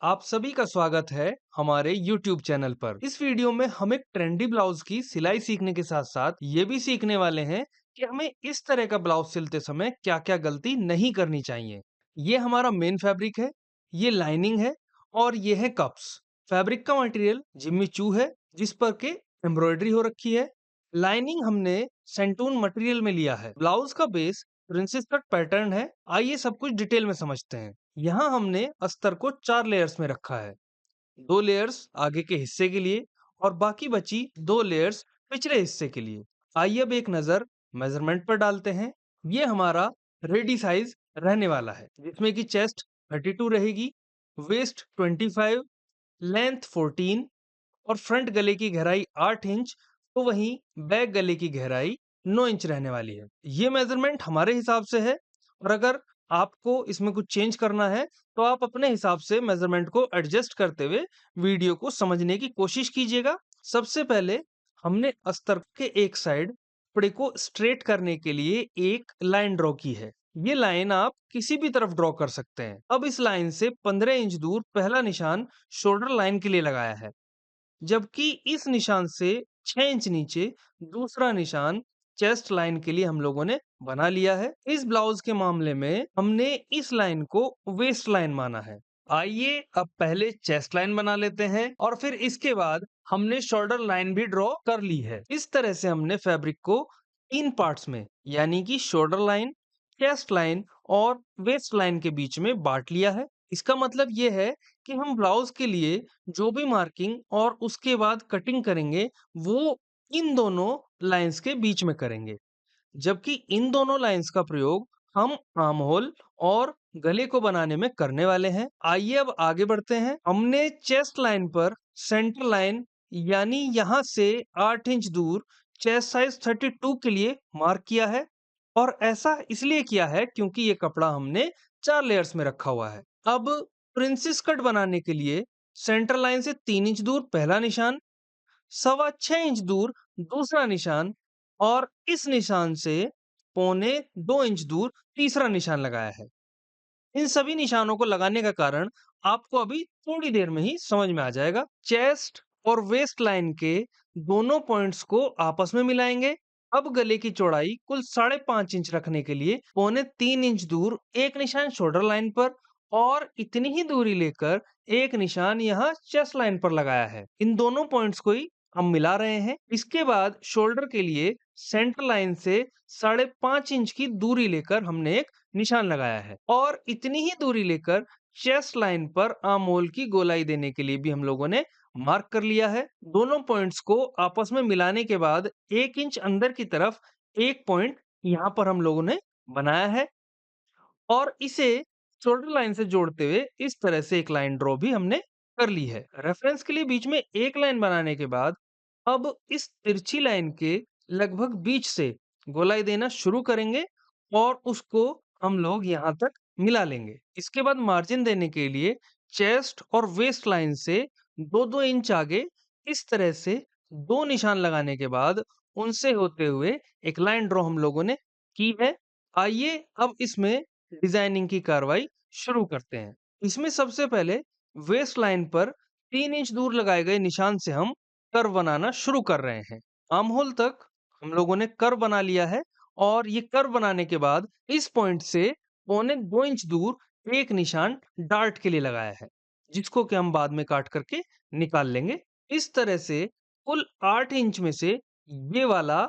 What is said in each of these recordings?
आप सभी का स्वागत है हमारे YouTube चैनल पर। इस वीडियो में हम एक ट्रेंडी ब्लाउज की सिलाई सीखने के साथ साथ ये भी सीखने वाले हैं कि हमें इस तरह का ब्लाउज सिलते समय क्या-क्या गलती नहीं करनी चाहिए। ये हमारा मेन फैब्रिक है, ये लाइनिंग है और ये है कप्स। फैब्रिक का मटेरियल जिम्मी चू है जिस पर के एम्ब्रॉयडरी हो रखी है। लाइनिंग हमने सेंटून मटेरियल में लिया है। ब्लाउज का बेस प्रिंसेस कट पैटर्न है। आइए सब कुछ डिटेल में समझते हैं। यहाँ हमने अस्तर को 4 लेयर्स में रखा है। 2 लेयर्स आगे के हिस्से के लिए और बाकी बची 2 लेयर्स पिछले हिस्से के लिए। आइए अब एक नजर मेजरमेंट पर डालते हैं। ये हमारा रेडी साइज रहने वाला है जिसमें कि चेस्ट 32 रहेगी, वेस्ट 25, लेंथ 14 और फ्रंट गले की गहराई 8 इंच, तो वहीं बैक गले की गहराई 9 इंच रहने वाली है। ये मेजरमेंट हमारे हिसाब से है और अगर आपको इसमें कुछ चेंज करना है तो आप अपने हिसाब से मेजरमेंट को एडजस्ट करते हुए वीडियो को समझने की कोशिश कीजिएगा। सबसे पहले हमने अस्तर के एक साइड कपड़े को स्ट्रेट करने के लिए एक लाइन ड्रॉ की है। ये लाइन आप किसी भी तरफ ड्रॉ कर सकते हैं। अब इस लाइन से 15 इंच दूर पहला निशान शोल्डर लाइन के लिए लगाया है, जबकि इस निशान से 6 इंच नीचे दूसरा निशान चेस्ट लाइन के लिए हम लोगों ने बना लिया है। इस ब्लाउज के मामले में हमने इस लाइन को वेस्ट लाइन माना है। आइए अब पहले चेस्ट लाइन बना लेते हैं और फिर इसके बाद हमने शोल्डर लाइन भी ड्रॉ कर ली है। इस तरह से हमने फैब्रिक को 3 पार्ट्स में यानी कि शोल्डर लाइन, चेस्ट लाइन और वेस्ट लाइन के बीच में बांट लिया है। इसका मतलब ये है कि हम ब्लाउज के लिए जो भी मार्किंग और उसके बाद कटिंग करेंगे वो इन दोनों लाइंस के बीच में करेंगे, जबकि इन दोनों लाइंस का प्रयोग हम आर्म होल और गले को बनाने में करने वाले हैं। आइए अब आगे बढ़ते हैं। हमने चेस्ट लाइन पर सेंटर लाइन यानी यहाँ से 8 इंच दूर चेस्ट साइज 32 के लिए मार्क किया है और ऐसा इसलिए किया है क्योंकि ये कपड़ा हमने 4 लेयर्स में रखा हुआ है। अब प्रिंसेस कट बनाने के लिए सेंटर लाइन से 3 इंच दूर पहला निशान, 6.25 इंच दूर दूसरा निशान और इस निशान से 1.25 इंच दूर तीसरा निशान लगाया है। इन सभी निशानों को लगाने का कारण आपको अभी थोड़ी देर में ही समझ में आ जाएगा। चेस्ट और वेस्ट लाइन के दोनों पॉइंट्स को आपस में मिलाएंगे। अब गले की चौड़ाई कुल 5.5 इंच रखने के लिए 3.25 इंच दूर एक निशान शोल्डर लाइन पर और इतनी ही दूरी लेकर एक निशान यहाँ चेस्ट लाइन पर लगाया है। इन दोनों पॉइंट्स को ही हम मिला रहे हैं। इसके बाद शोल्डर के लिए सेंटर लाइन से 5.5 इंच की दूरी लेकर हमने एक निशान लगाया है और इतनी ही दूरी लेकर चेस्ट लाइन पर आर्म होल की गोलाई देने के लिए भी हम लोगों ने मार्क कर लिया है। दोनों पॉइंट्स को आपस में मिलाने के बाद 1 इंच अंदर की तरफ एक पॉइंट यहाँ पर हम लोगों ने बनाया है और इसे शोल्डर लाइन से जोड़ते हुए इस तरह से एक लाइन ड्रॉ भी हमने कर ली है। रेफरेंस के लिए बीच में एक लाइन बनाने के बाद अब इस तिरछी लाइन के लगभग बीच से गोलाई देना शुरू करेंगे और उसको हम लोग यहाँ तक मिला लेंगे। इसके बाद मार्जिन देने के लिए चेस्ट और वेस्ट लाइन से 2-2 इंच आगे इस तरह से 2 निशान लगाने के बाद उनसे होते हुए एक लाइन ड्रॉ हम लोगों ने की है। आइए अब इसमें डिजाइनिंग की कार्रवाई शुरू करते हैं। इसमें सबसे पहले वेस्ट लाइन पर 3 इंच दूर लगाए गए निशान से हम कर्व बनाना शुरू कर रहे हैं। आर्म होल तक हम लोगों ने कर्व बना लिया है और ये कर्व बनाने के बाद इस पॉइंट से 1.25 इंच दूर एक निशान डार्ट के लिए लगाया है, जिसको कि हम बाद में काट करके निकाल लेंगे। इस तरह से कुल 8 इंच में से ये वाला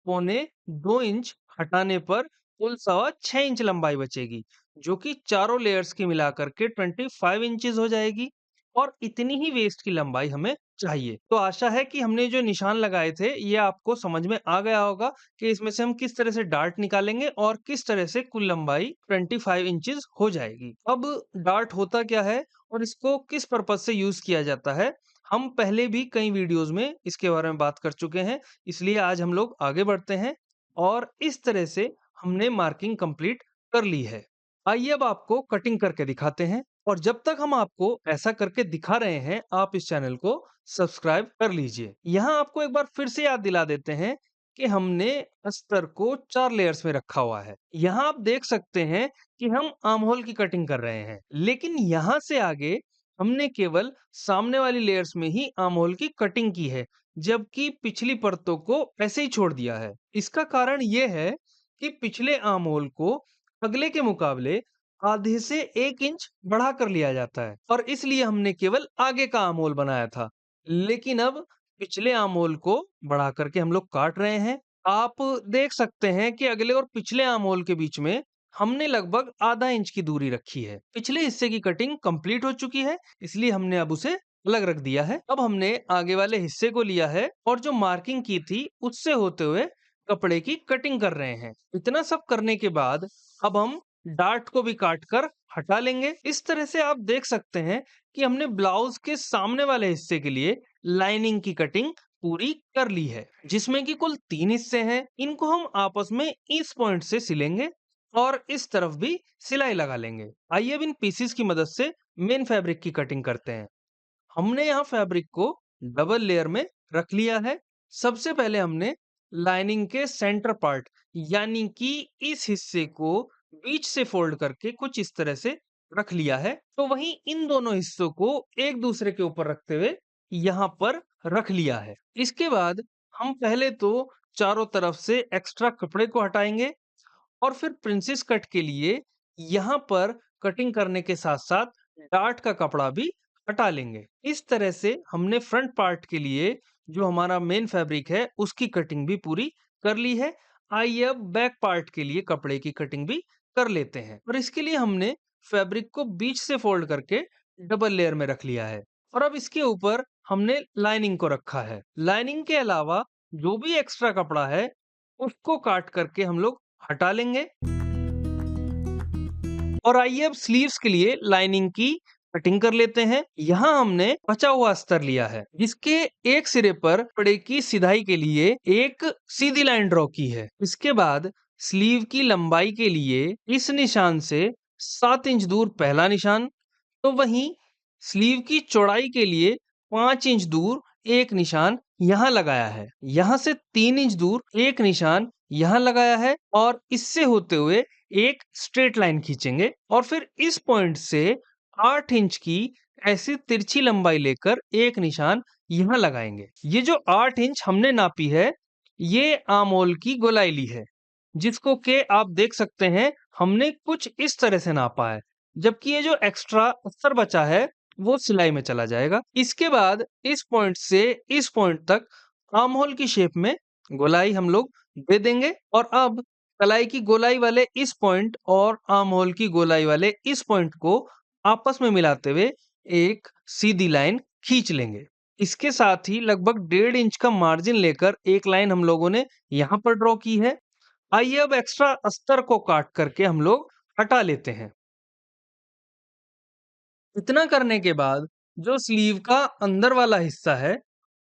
1.25 इंच हटाने पर कुल 6.25 इंच लंबाई बचेगी, जो कि चारों लेयर्स की मिलाकर के 25 इंचेस हो जाएगी और इतनी ही वेस्ट की लंबाई हमें चाहिए। तो आशा है कि हमने जो निशान लगाए थे ये आपको समझ में आ गया होगा कि इसमें से हम किस तरह से डार्ट निकालेंगे और किस तरह से कुल लंबाई 25 इंचेस हो जाएगी। अब डार्ट होता क्या है और इसको किस पर्पज से यूज किया जाता है, हम पहले भी कई वीडियोस में इसके बारे में बात कर चुके हैं, इसलिए आज हम लोग आगे बढ़ते हैं और इस तरह से हमने मार्किंग कंप्लीट कर ली है। आइए अब आपको कटिंग करके दिखाते हैं और जब तक हम आपको ऐसा करके दिखा रहे हैं आप इस चैनल को सब्सक्राइब कर लीजिए। यहाँ आपको एक बार फिर से याद दिला देते हैं कि हमने अस्तर को 4 लेयर्स में रखा हुआ है। यहाँ आप देख सकते हैं कि हम आर्म होल की कटिंग कर रहे हैं, लेकिन यहाँ से आगे हमने केवल सामने वाली लेयर्स में ही आर्म होल की कटिंग की है, जबकि पिछली परतों को ऐसे ही छोड़ दिया है। इसका कारण ये है कि पिछले आर्म होल को अगले के मुकाबले आधे से 1 इंच बढ़ा कर लिया जाता है और इसलिए हमने केवल आगे का आर्म होल बनाया था। लेकिन अब पिछले आर्म होल को बढ़ा करके हम लोग काट रहे हैं। आप देख सकते हैं कि अगले और पिछले आर्म होल के बीच में हमने लगभग आधा इंच की दूरी रखी है। पिछले हिस्से की कटिंग कंप्लीट हो चुकी है, इसलिए हमने अब उसे अलग रख दिया है। अब हमने आगे वाले हिस्से को लिया है और जो मार्किंग की थी उससे होते हुए कपड़े की कटिंग कर रहे हैं। इतना सब करने के बाद अब हम डार्ट को भी काट कर हटा लेंगे। इस तरह से आप देख सकते हैं कि हमने ब्लाउज के सामने वाले हिस्से के लिए लाइनिंग की कटिंग पूरी कर ली है, जिसमें कि कुल 3 हिस्से हैं। इनको हम आपस में इस पॉइंट से सिलेंगे और इस तरफ भी सिलाई लगा लेंगे। आइए अब इन पीसेस की मदद से मेन फैब्रिक की कटिंग करते हैं। हमने यहाँ फैब्रिक को डबल लेयर में रख लिया है। सबसे पहले हमने लाइनिंग के सेंटर पार्ट यानी कि इस हिस्से को बीच से फोल्ड करके कुछ इस तरह से रख लिया है। तो वहीं इन दोनों हिस्सों को एक दूसरे के ऊपर रखते हुए यहाँ पर रख लिया है। इसके बाद हम पहले तो चारों तरफ से एक्स्ट्रा कपड़े को हटाएंगे और फिर प्रिंसेस कट के लिए यहाँ पर कटिंग करने के साथ-साथ डार्ट का कपड़ा भी हटा लेंगे। इस तरह से हमने फ्रंट पार्ट के लिए जो हमारा मेन फैब्रिक है उसकी कटिंग भी पूरी कर ली है। आइए अब बैक पार्ट के लिए कपड़े की कटिंग भी कर लेते हैं और इसके लिए हमने फैब्रिक को बीच से फोल्ड करके डबल लेयर में रख लिया है और अब इसके ऊपर हमने लाइनिंग को रखा है। लाइनिंग के अलावा जो भी एक्स्ट्रा कपड़ा है उसको काट करके हम लोग हटा लेंगे और आइए अब स्लीव्स के लिए लाइनिंग की कटिंग कर लेते हैं। यहाँ हमने बचा हुआ अस्तर लिया है, जिसके एक सिरे पर कपड़े की सिधाई के लिए एक सीधी लाइन ड्रॉ की है। इसके बाद स्लीव की लंबाई के लिए इस निशान से 7 इंच दूर पहला निशान, तो वहीं स्लीव की चौड़ाई के लिए 5 इंच दूर एक निशान यहाँ लगाया है। यहाँ से 3 इंच दूर एक निशान यहाँ लगाया है और इससे होते हुए एक स्ट्रेट लाइन खींचेंगे और फिर इस पॉइंट से 8 इंच की ऐसी तिरछी लंबाई लेकर एक निशान यहाँ लगाएंगे। ये जो 8 इंच हमने नापी है, ये आर्म होल की गोलाई ली है, जिसको के आप देख सकते हैं हमने कुछ इस तरह से नापा है, जबकि ये जो एक्स्ट्रा अस्तर बचा है वो सिलाई में चला जाएगा। इसके बाद इस पॉइंट से इस पॉइंट तक आर्म होल की शेप में गोलाई हम लोग दे देंगे और अब कलाई की गोलाई वाले इस पॉइंट और आर्म होल की गोलाई वाले इस पॉइंट को आपस में मिलाते हुए एक सीधी लाइन खींच लेंगे। इसके साथ ही लगभग 1.5 इंच का मार्जिन लेकर एक लाइन हम लोगों ने यहाँ पर ड्रॉ की है। आइए अब एक्स्ट्रा अस्तर को काट करके हम लोग हटा लेते हैं। इतना करने के बाद जो स्लीव का अंदर वाला हिस्सा है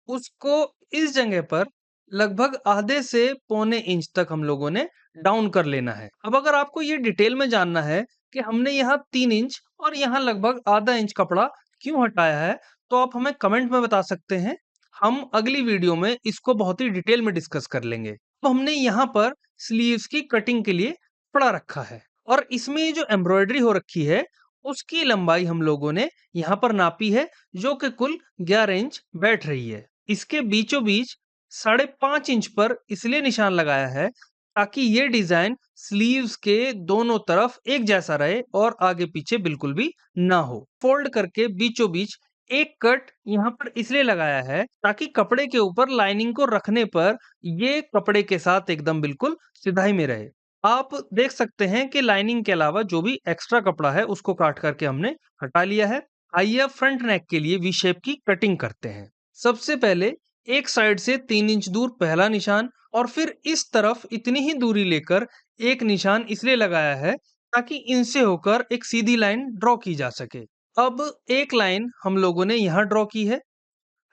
उसको इस जगह पर लगभग आधे से पौने इंच तक हम लोगों ने डाउन कर लेना है। अब अगर आपको ये डिटेल में जानना है कि हमने यहाँ 3 इंच और यहाँ लगभग आधा इंच कपड़ा क्यों हटाया है, तो आप हमें कमेंट में बता सकते हैं। हम अगली वीडियो में इसको बहुत ही डिटेल में डिस्कस कर लेंगे। तो हमने यहाँ पर स्लीव्स की कटिंग के लिए कपड़ा रखा है और इसमें ये जो एम्ब्रॉयडरी हो रखी है उसकी लंबाई हम लोगों ने यहाँ पर नापी है, जो कि कुल 11 इंच बैठ रही है। इसके बीचों बीच 5.5 इंच पर इसलिए निशान लगाया है ताकि ये डिजाइन स्लीव्स के दोनों तरफ एक जैसा रहे और आगे पीछे बिल्कुल भी ना हो। फोल्ड करके बीचों बीच एक कट यहाँ पर इसलिए लगाया है ताकि कपड़े के ऊपर लाइनिंग को रखने पर ये कपड़े के साथ एकदम बिल्कुल सिधाई में रहे। आप देख सकते हैं कि लाइनिंग के अलावा जो भी एक्स्ट्रा कपड़ा है उसको काट करके हमने हटा लिया है। आइए अब फ्रंट नेक के लिए वी शेप की कटिंग करते हैं। सबसे पहले एक साइड से 3 इंच दूर पहला निशान और फिर इस तरफ इतनी ही दूरी लेकर एक निशान इसलिए लगाया है ताकि इनसे होकर एक सीधी लाइन ड्रॉ की जा सके। अब एक लाइन हम लोगों ने यहाँ ड्रॉ की है।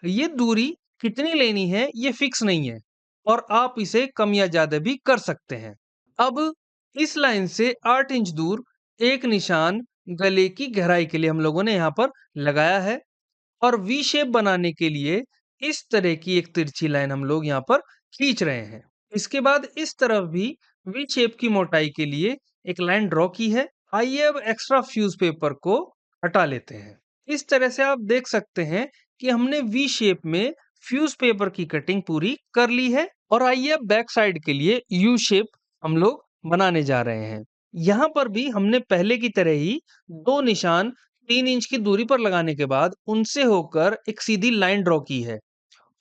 ये दूरी कितनी लेनी है ये फिक्स नहीं है और आप इसे कम या ज्यादा भी कर सकते हैं। अब इस लाइन से 8 इंच दूर एक निशान गले की गहराई के लिए हम लोगों ने यहाँ पर लगाया है और वी शेप बनाने के लिए इस तरह की एक तिरछी लाइन हम लोग यहाँ पर खींच रहे हैं। इसके बाद इस तरफ भी वी शेप की मोटाई के लिए एक लाइन ड्रॉ की है। आइए अब एक्स्ट्रा फ्यूज पेपर को हटा लेते हैं। इस तरह से आप देख सकते हैं कि हमने वी शेप में फ्यूज पेपर की कटिंग पूरी कर ली है। और आइए अब बैक साइड के लिए यू शेप हम लोग बनाने जा रहे हैं। यहाँ पर भी हमने पहले की तरह ही दो निशान 3 इंच की दूरी पर लगाने के बाद उनसे होकर एक सीधी लाइन ड्रॉ की है।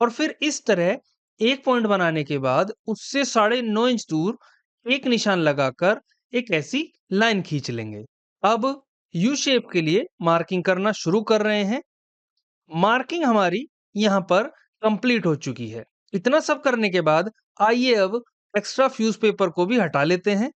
और फिर इस तरह एक पॉइंट बनाने के बाद उससे 9.5 इंच दूर एक निशान लगाकर एक ऐसी लाइन खींच लेंगे। अब यू शेप के लिए मार्किंग करना शुरू कर रहे हैं। मार्किंग हमारी यहाँ पर कंप्लीट हो चुकी है। इतना सब करने के बाद आइए अब एक्स्ट्रा फ्यूज पेपर को भी हटा लेते हैं।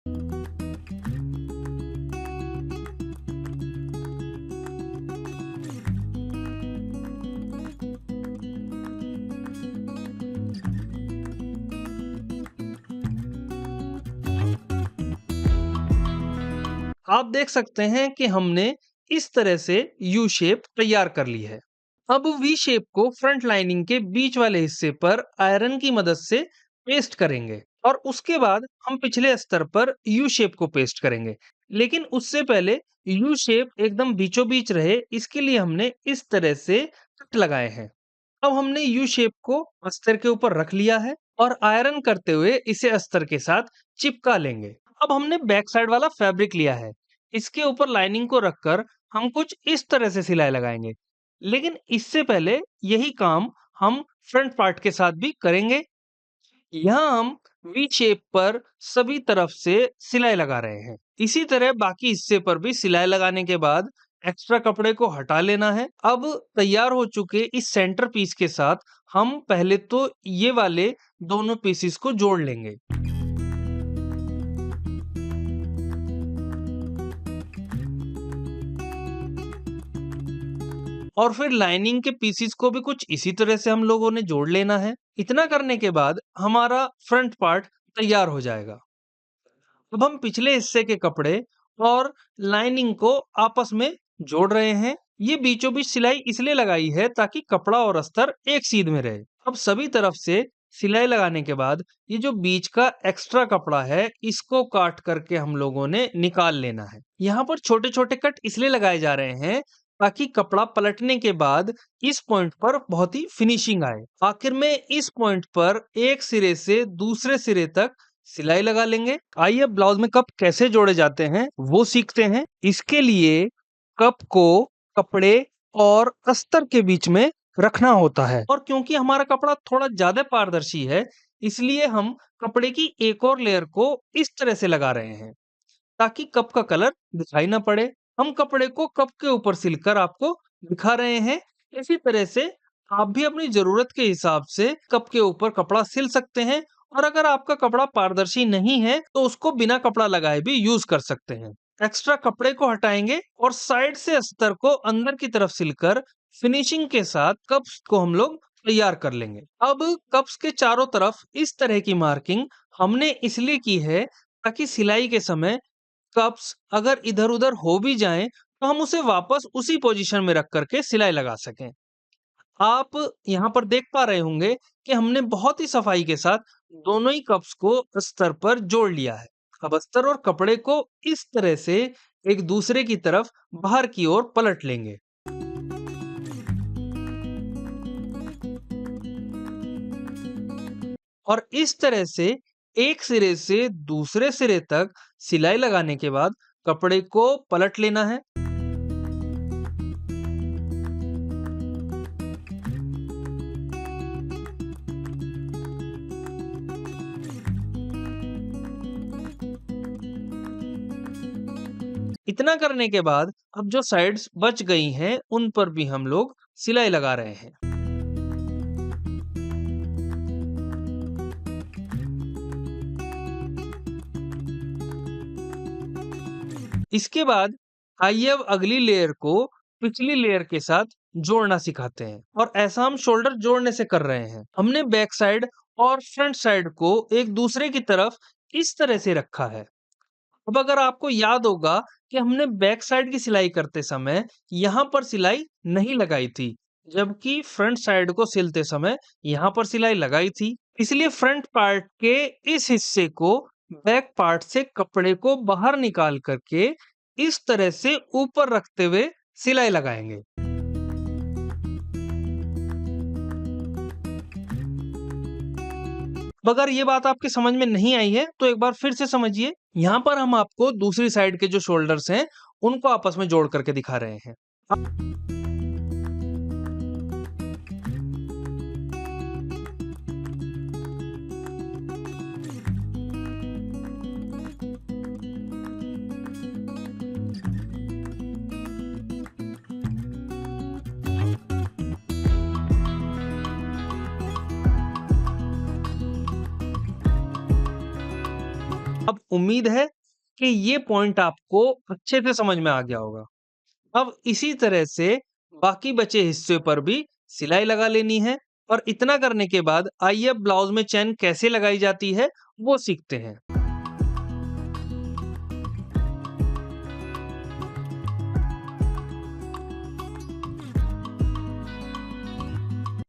आप देख सकते हैं कि हमने इस तरह से यू शेप तैयार कर ली है। अब वी शेप को फ्रंट लाइनिंग के बीच वाले हिस्से पर आयरन की मदद से पेस्ट करेंगे और उसके बाद हम पिछले स्तर पर यू शेप को पेस्ट करेंगे। लेकिन उससे पहले यू शेप एकदम बीचों बीच रहे, इसके लिए हमने इस तरह से कट लगाए हैं। अब हमने यू शेप को अस्तर के ऊपर रख लिया है और आयरन करते हुए इसे अस्तर के साथ चिपका लेंगे। अब हमने बैक साइड वाला फैब्रिक लिया है, इसके ऊपर लाइनिंग को रखकर हम कुछ इस तरह से सिलाई लगाएंगे। लेकिन इससे पहले यही काम हम फ्रंट पार्ट के साथ भी करेंगे। यहाँ हम वी शेप पर सभी तरफ से सिलाई लगा रहे हैं। इसी तरह बाकी हिस्से पर भी सिलाई लगाने के बाद एक्स्ट्रा कपड़े को हटा लेना है। अब तैयार हो चुके इस सेंटर पीस के साथ हम पहले तो ये वाले दोनों पीसेस को जोड़ लेंगे। और फिर लाइनिंग के पीसेस को भी कुछ इसी तरह से हम लोगों ने जोड़ लेना है। इतना करने के बाद हमारा फ्रंट पार्ट तैयार हो जाएगा। अब हम पिछले हिस्से के कपड़े और लाइनिंग को आपस में जोड़ रहे हैं। ये बीचों बीच सिलाई इसलिए लगाई है ताकि कपड़ा और अस्तर एक सीध में रहे। अब सभी तरफ से सिलाई लगाने के बाद ये जो बीच का एक्स्ट्रा कपड़ा है, इसको काट करके हम लोगों ने निकाल लेना है। यहाँ पर छोटे छोटे कट इसलिए लगाए जा रहे हैं ताकि कपड़ा पलटने के बाद इस पॉइंट पर बहुत ही फिनिशिंग आए। आखिर में इस पॉइंट पर एक सिरे से दूसरे सिरे तक सिलाई लगा लेंगे। आइए ब्लाउज में कप कैसे जोड़े जाते हैं वो सीखते हैं। इसके लिए कप को कपड़े और अस्तर के बीच में रखना होता है और क्योंकि हमारा कपड़ा थोड़ा ज्यादा पारदर्शी है, इसलिए हम कपड़े की एक और लेयर को इस तरह से लगा रहे हैं ताकि कप का कलर दिखाई ना पड़े। हम कपड़े को कप के ऊपर सिलकर आपको दिखा रहे हैं। इसी तरह से आप भी अपनी जरूरत के हिसाब से कप के ऊपर कपड़ा सिल सकते हैं और अगर आपका कपड़ा पारदर्शी नहीं है तो उसको बिना कपड़ा लगाए भी यूज कर सकते हैं। एक्स्ट्रा कपड़े को हटाएंगे और साइड से अस्तर को अंदर की तरफ सिलकर फिनिशिंग के साथ कप्स को हम लोग तैयार कर लेंगे। अब कप्स के चारों तरफ इस तरह की मार्किंग हमने इसलिए की है ताकि सिलाई के समय कप्स अगर इधर-उधर हो भी जाएं तो हम उसे वापस उसी पोजीशन में रख करके सिलाई लगा सकें। आप यहाँ पर देख पा रहे होंगे कि हमने बहुत ही सफाई के साथ दोनों ही कप्स को अस्तर पर जोड़ लिया है। अब अस्तर और कपड़े को इस तरह से एक दूसरे की तरफ बाहर की ओर पलट लेंगे। और इस तरह से एक सिरे से दूसरे सिरे तक सिलाई लगाने के बाद कपड़े को पलट लेना है। इतना करने के बाद अब जो साइड्स बच गई हैं उन पर भी हम लोग सिलाई लगा रहे हैं। इसके बाद आइए अब अगली लेयर को पिछली लेयर के साथ जोड़ना सिखाते हैं और ऐसा हम शोल्डर जोड़ने से कर रहे हैं। हमने बैक साइड और फ्रंट साइड को एक दूसरे की तरफ इस तरह से रखा है। अब अगर आपको याद होगा कि हमने बैक साइड की सिलाई करते समय यहाँ पर सिलाई नहीं लगाई थी, जबकि फ्रंट साइड को सिलते समय यहाँ पर सिलाई लगाई थी। इसलिए फ्रंट पार्ट के इस हिस्से को बैक पार्ट से कपड़े को बाहर निकाल करके इस तरह से ऊपर रखते हुए सिलाई लगाएंगे। अगर ये बात आपके समझ में नहीं आई है तो एक बार फिर से समझिए। यहाँ पर हम आपको दूसरी साइड के जो शोल्डर्स हैं उनको आपस में जोड़ करके दिखा रहे हैं। अब उम्मीद है कि ये पॉइंट आपको अच्छे से समझ में आ गया होगा। अब इसी तरह से बाकी बचे हिस्से पर भी सिलाई लगा लेनी है और इतना करने के बाद आइए अब ब्लाउज में चेन कैसे लगाई जाती है वो सीखते हैं।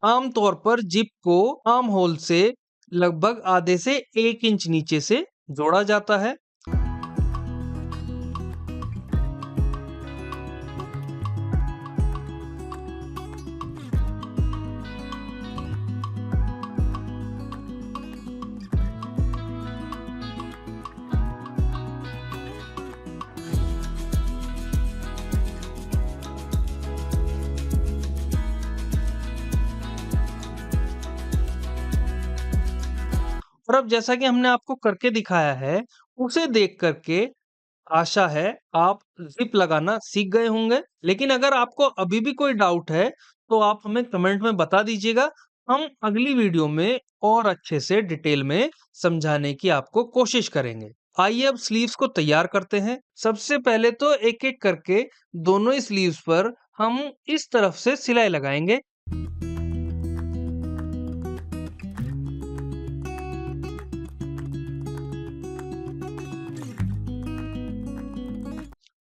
आमतौर पर जिप को आर्म होल से लगभग आधे से 1 इंच नीचे से जोड़ा जाता है। और अब जैसा कि हमने आपको करके दिखाया है, उसे देख करके आशा है आप ज़िप लगाना सीख गए होंगे। लेकिन अगर आपको अभी भी कोई डाउट है, तो आप हमें कमेंट में बता दीजिएगा। हम अगली वीडियो में और अच्छे से डिटेल में समझाने की आपको कोशिश करेंगे। आइए अब स्लीव्स को तैयार करते हैं। सबसे पहले तो एक-एक करके दोनों ही स्लीव्स पर हम इस तरफ से सिलाई लगाएंगे।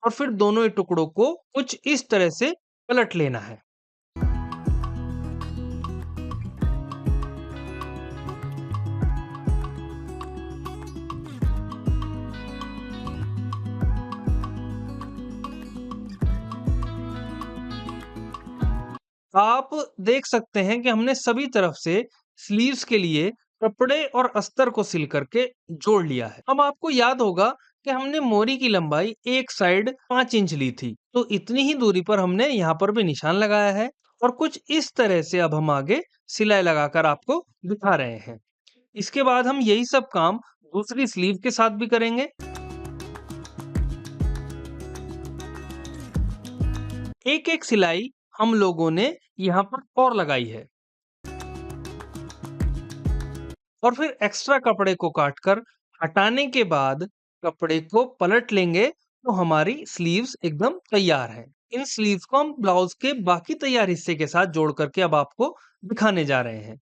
और फिर दोनों ही टुकड़ों को कुछ इस तरह से पलट लेना है। आप देख सकते हैं कि हमने सभी तरफ से स्लीव्स के लिए कपड़े और अस्तर को सिल करके जोड़ लिया है। अब आपको याद होगा कि हमने मोरी की लंबाई एक साइड 5 इंच ली थी, तो इतनी ही दूरी पर हमने यहाँ पर भी निशान लगाया है और कुछ इस तरह से अब हम आगे सिलाई लगाकर आपको दिखा रहे हैं। इसके बाद हम यही सब काम दूसरी स्लीव के साथ भी करेंगे। एक-एक सिलाई हम लोगों ने यहाँ पर और लगाई है और फिर एक्स्ट्रा कपड़े को काटकर हटाने के बाद कपड़े को पलट लेंगे तो हमारी स्लीव्स एकदम तैयार है। इन स्लीव्स को हम ब्लाउज के बाकी तैयार हिस्से के साथ जोड़ करके अब आपको दिखाने जा रहे हैं।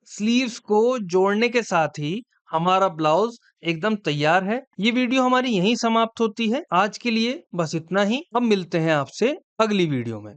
स्लीव्स को जोड़ने के साथ ही हमारा ब्लाउज एकदम तैयार है। ये वीडियो हमारी यहीं समाप्त होती है। आज के लिए बस इतना ही। अब मिलते हैं आपसे अगली वीडियो में।